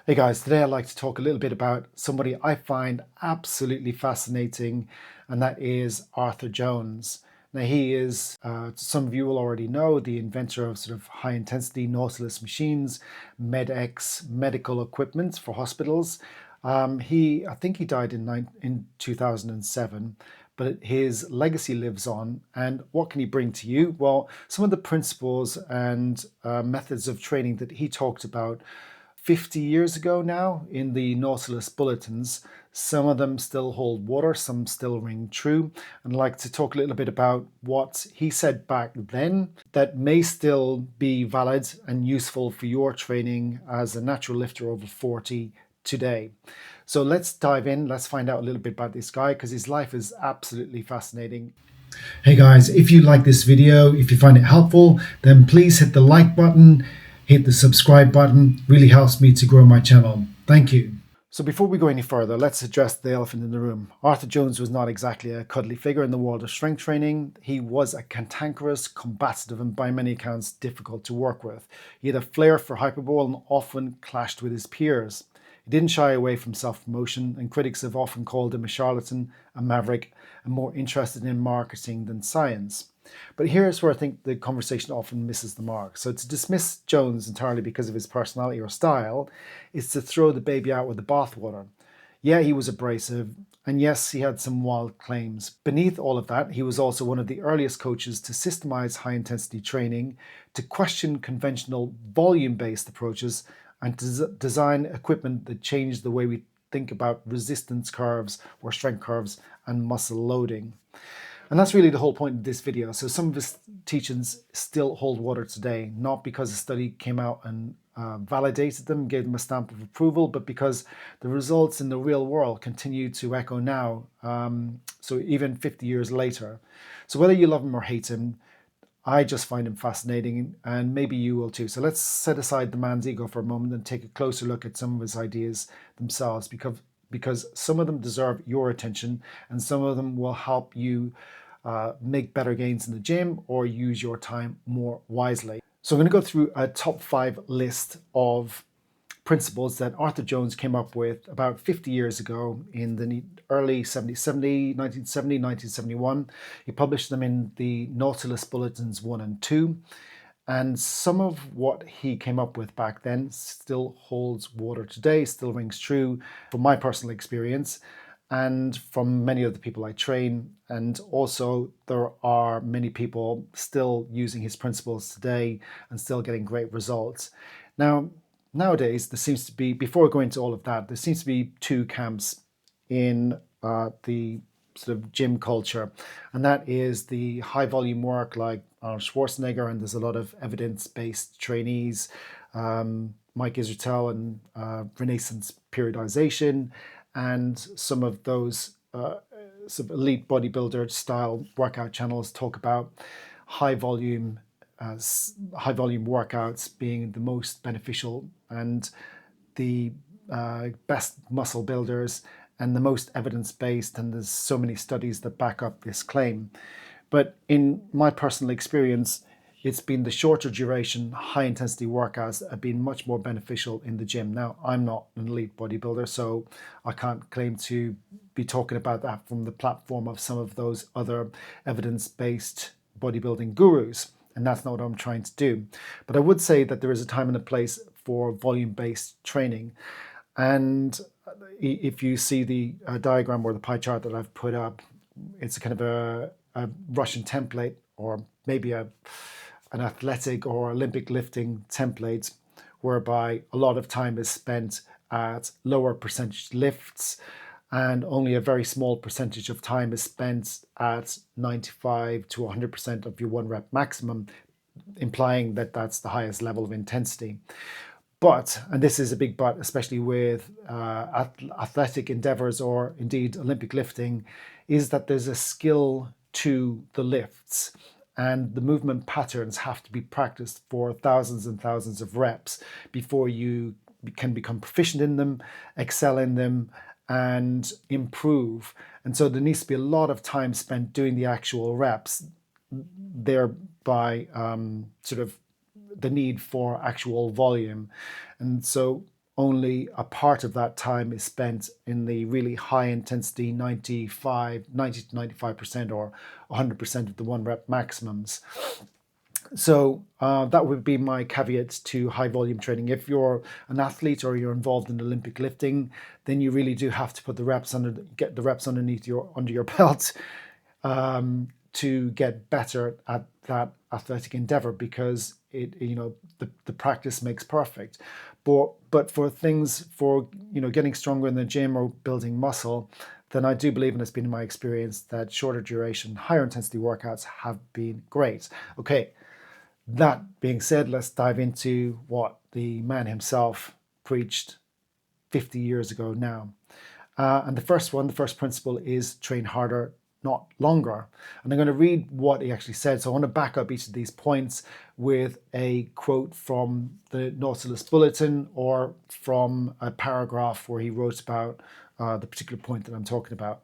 Hey guys, today I'd like to talk a little bit about somebody I find absolutely fascinating, and that is Arthur Jones. Now, he is, some of you will already know, the inventor of sort of high intensity Nautilus machines, MedX medical equipment for hospitals. I think he died in 2007, but his legacy lives on. And what can he bring to you? Well, some of the principles and methods of training that he talked about 50 years ago now in the Nautilus bulletins. Some of them still hold water, some still ring true. And I'd like to talk a little bit about what he said back then that may still be valid and useful for your training as a natural lifter over 40 today. So let's dive in. Let's find out a little bit about this guy because his life is absolutely fascinating. Hey guys, if you like this video, if you find it helpful, then please hit the like button, hit the subscribe button. Really helps me to grow my channel. Thank you. So before we go any further, let's address the elephant in the room. Arthur Jones was not exactly a cuddly figure in the world of strength training. He was a cantankerous, combative, and by many accounts difficult to work with. He had a flair for hyperbole and often clashed with his peers. He didn't shy away from self-promotion, and critics have often called him a charlatan, a maverick, and more interested in marketing than science. But here's where I think the conversation often misses the mark. So to dismiss Jones entirely because of his personality or style is to throw the baby out with the bathwater. Yeah, he was abrasive, and yes, he had some wild claims. Beneath all of that, he was also one of the earliest coaches to systemize high-intensity training, to question conventional volume-based approaches, and to design equipment that changed the way we think about resistance curves or strength curves and muscle loading. And that's really the whole point of this video. So some of his teachings still hold water today, not because a study came out and validated them, gave them a stamp of approval, but because the results in the real world continue to echo now, so even 50 years later. So whether you love him or hate him, I just find him fascinating, and maybe you will too. So let's set aside the man's ego for a moment and take a closer look at some of his ideas themselves, because some of them deserve your attention and some of them will help you make better gains in the gym or use your time more wisely. So I'm going to go through a top 5 list of principles that Arthur Jones came up with about 50 years ago in the early 1971. He published them in the Nautilus Bulletins 1 and 2. And some of what he came up with back then still holds water today, still rings true from my personal experience and from many of the people I train. And also there are many people still using his principles today and still getting great results. Now, nowadays, there seems to be, before going into all of that, there seems to be two camps in the sort of gym culture, and that is the high volume work like Arnold Schwarzenegger, and there's a lot of evidence-based trainees, Mike Israetel and Renaissance periodization, and some of those sort of elite bodybuilder style workout channels talk about high volume workouts being the most beneficial and the best muscle builders and the most evidence-based, and there's so many studies that back up this claim. But in my personal experience, it's been the shorter duration, high intensity workouts that have been much more beneficial in the gym. Now, I'm not an elite bodybuilder, so I can't claim to be talking about that from the platform of some of those other evidence-based bodybuilding gurus. And that's not what I'm trying to do. But I would say that there is a time and a place for volume-based training. And if you see the diagram or the pie chart that I've put up, it's a kind of a Russian template, or maybe an athletic or Olympic lifting template, whereby a lot of time is spent at lower percentage lifts and only a very small percentage of time is spent at 95 to 100% of your 1 rep maximum, implying that that's the highest level of intensity. But, and this is a big but, especially with athletic endeavors or indeed Olympic lifting, is that there's a skill to the lifts, and the movement patterns have to be practiced for thousands and thousands of reps before you can become proficient in them, excel in them, and improve. And so there needs to be a lot of time spent doing the actual reps, thereby sort of the need for actual volume. And so only a part of that time is spent in the really high intensity 90 to 95% or 100% of the 1 rep maximums. So that would be my caveat to high volume training. If you're an athlete or you're involved in Olympic lifting, then you really do have to put get the reps underneath under your belt to get better at that athletic endeavor, because the practice makes perfect. But for things for getting stronger in the gym or building muscle, then I do believe, and it's been in my experience, that shorter duration, higher intensity workouts have been great. Okay, that being said, let's dive into what the man himself preached 50 years ago now. And the first principle is train harder, not longer. And I'm going to read what he actually said. So I want to back up each of these points with a quote from the Nautilus Bulletin or from a paragraph where he wrote about the particular point that I'm talking about.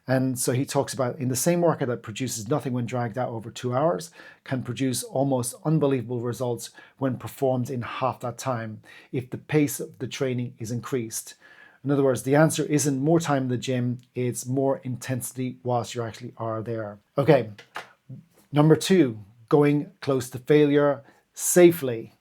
And so he talks about, in the same workout that produces nothing when dragged out over 2 hours can produce almost unbelievable results when performed in half that time if the pace of the training is increased. In other words, the answer isn't more time in the gym, it's more intensity whilst you actually are there. Okay, number 2, going close to failure safely.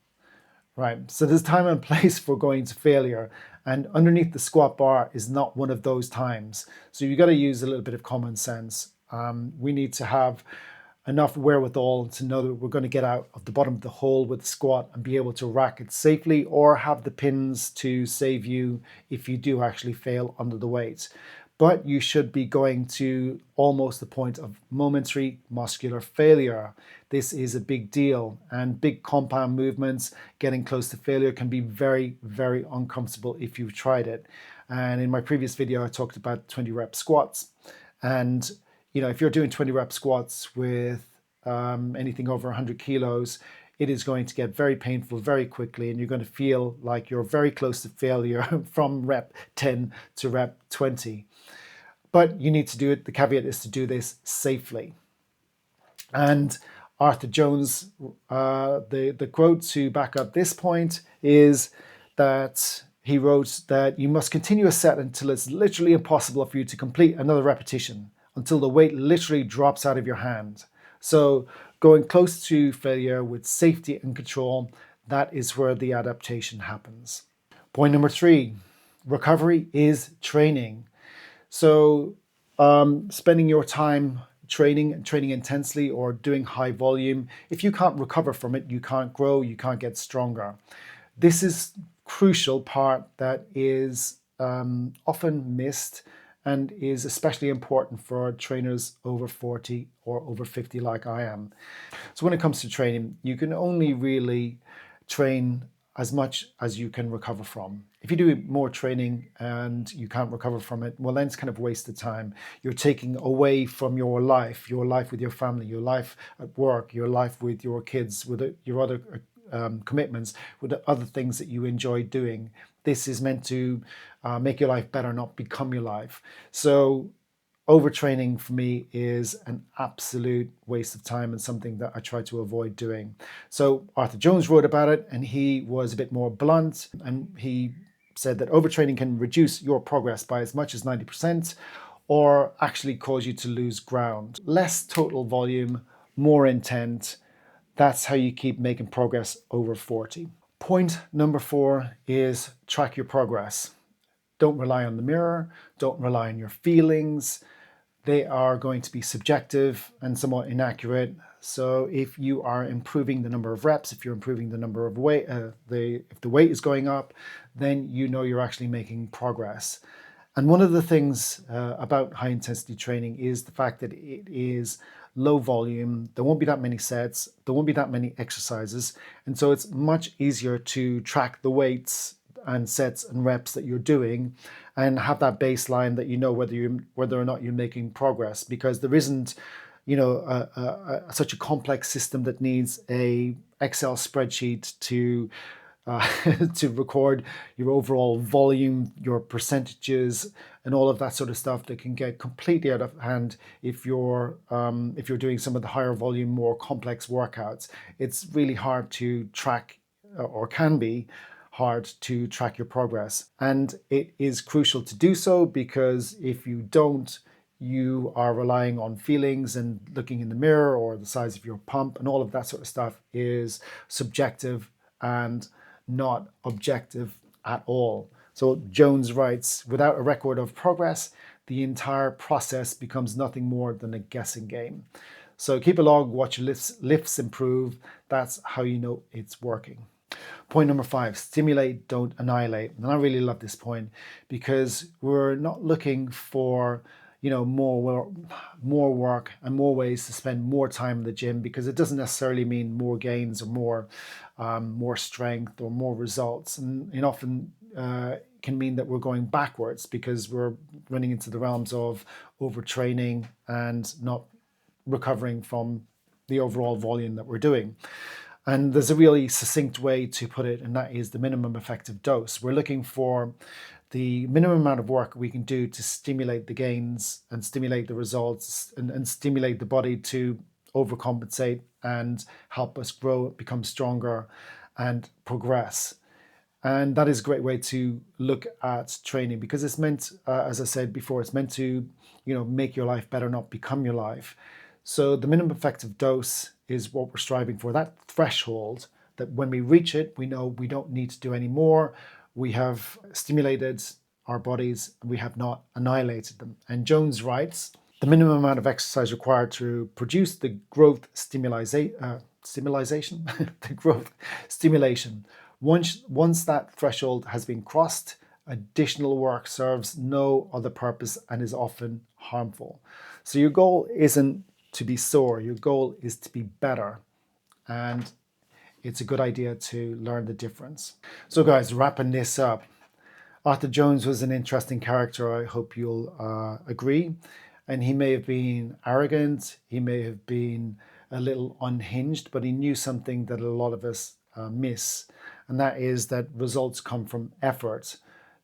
Right, so there's time and place for going to failure, and underneath the squat bar is not one of those times. So you got to use a little bit of common sense. We need to have enough wherewithal to know that we're going to get out of the bottom of the hole with the squat and be able to rack it safely, or have the pins to save you if you do actually fail under the weight. But you should be going to almost the point of momentary muscular failure. This is a big deal, and big compound movements, getting close to failure, can be very, very uncomfortable if you've tried it. And in my previous video, I talked about 20 rep squats. And if you're doing 20 rep squats with anything over 100 kilos, it is going to get very painful very quickly, and you're going to feel like you're very close to failure from rep 10 to rep 20. But you need to do it. The caveat is to do this safely. And Arthur Jones, the quote to back up this point is that he wrote that you must continue a set until it's literally impossible for you to complete another repetition, until the weight literally drops out of your hand. So going close to failure with safety and control, that is where the adaptation happens. Point number 3, recovery is training. So spending your time training intensely or doing high volume, if you can't recover from it, you can't grow, you can't get stronger. This is crucial part that is often missed and is especially important for trainers over 40 or over 50 like I am. So when it comes to training, you can only really train as much as you can recover from. If you do more training and you can't recover from it, well, then it's kind of wasted time. You're taking away from your life with your family, your life at work, your life with your kids, with your other commitments, with the other things that you enjoy doing. This is meant to make your life better, not become your life. So overtraining for me is an absolute waste of time and something that I try to avoid doing. So Arthur Jones wrote about it, and he was a bit more blunt, and he said that overtraining can reduce your progress by as much as 90% or actually cause you to lose ground. Less total volume, more intent. That's how you keep making progress over 40. Point number 4 is track your progress. Don't rely on the mirror. Don't rely on your feelings. They are going to be subjective and somewhat inaccurate. So if you are improving the number of reps, if you're improving the number of weight, if the weight is going up, then you know you're actually making progress. And one of the things about high intensity training is the fact that it is low volume. There won't be that many sets. There won't be that many exercises. And so it's much easier to track the weights and sets and reps that you're doing and have that baseline that you know whether or not you're making progress, because there isn't such a complex system that needs a Excel spreadsheet to to record your overall volume, your percentages, and all of that sort of stuff that can get completely out of hand if you're doing some of the higher volume, more complex workouts. It's really hard to track, or can be hard to track your progress. And it is crucial to do so, because if you don't, you are relying on feelings, and looking in the mirror or the size of your pump and all of that sort of stuff is subjective and not objective at all. So Jones writes, without a record of progress, the entire process becomes nothing more than a guessing game. So keep a log, watch your lifts improve. That's how you know it's working. Point number 5, stimulate, don't annihilate. And I really love this point, because we're not looking for more work and more ways to spend more time in the gym, because it doesn't necessarily mean more gains or more strength or more results, and often can mean that we're going backwards, because we're running into the realms of overtraining and not recovering from the overall volume that we're doing. And there's a really succinct way to put it, and that is the minimum effective dose. We're looking for the minimum amount of work we can do to stimulate the gains and stimulate the results, and stimulate the body to overcompensate and help us grow, become stronger, and progress. And that is a great way to look at training, because it's meant, as I said before, it's meant to make your life better, not become your life. So the minimum effective dose is what we're striving for, that threshold that when we reach it, we know we don't need to do any more. We have stimulated our bodies, and we have not annihilated them. And Jones writes, the minimum amount of exercise required to produce the growth stimulation, the growth stimulation. Once that threshold has been crossed, additional work serves no other purpose and is often harmful. So your goal isn't to be sore, your goal is to be better. And it's a good idea to learn the difference. So guys, wrapping this up, Arthur Jones was an interesting character. I hope you'll agree. And he may have been arrogant, he may have been a little unhinged, but he knew something that a lot of us miss. And that is that results come from effort,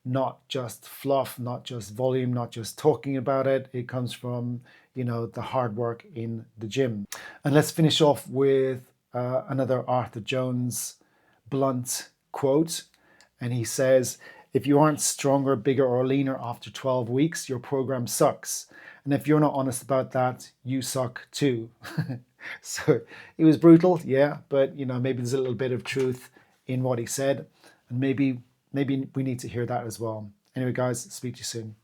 not just fluff, not just volume, not just talking about it. It comes from, the hard work in the gym. And let's finish off with another Arthur Jones blunt quote. And he says, if you aren't stronger, bigger, or leaner after 12 weeks, your program sucks. And if you're not honest about that, you suck too. So he was brutal, yeah, but maybe there's a little bit of truth in what he said, and maybe we need to hear that as well. Anyway, guys, speak to you soon.